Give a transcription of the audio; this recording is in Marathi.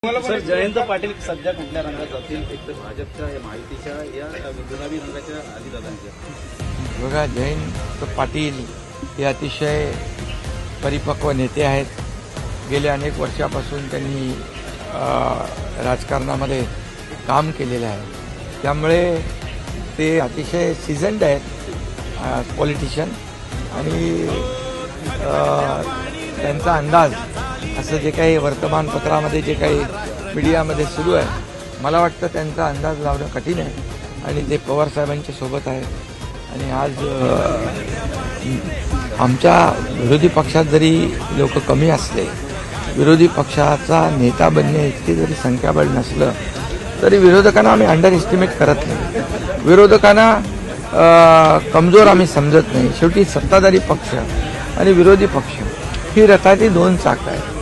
सर, जयंत पाटील सध्या कुठल्या रंगात जातील? एक तर भाजपच्या या महायुतीच्या या गुलाबी रंगाच्या अजितदादांच्या. बघा, जयंत पाटील हे अतिशय परिपक्व नेते आहेत. गेल्या अनेक वर्षापासून त्यांनी राजकारणामध्ये काम केलेलं आहे. त्यामुळे ते अतिशय सिझन्ड आहेत पॉलिटिशियन आणि त्यांचा अंदाज असं जे काही वर्तमानपत्रामध्ये जे काही मीडियामध्ये सुरू आहे, मला वाटतं त्यांचा अंदाज लावणं कठीण आहे आणि ते पवारसाहेबांच्या सोबत आहे. आणि आज आमच्या विरोधी पक्षात जरी लोक कमी असले, विरोधी पक्षाचा नेता बनणे इतकी जरी संख्याबळ नसलं तरी विरोधकांना आम्ही अंडर एस्टिमेट करत नाही. विरोधकांना कमजोर आम्ही समजत नाही. शेवटी सत्ताधारी पक्ष आणि विरोधी पक्ष ही रथाची दोन चाकं आहेत.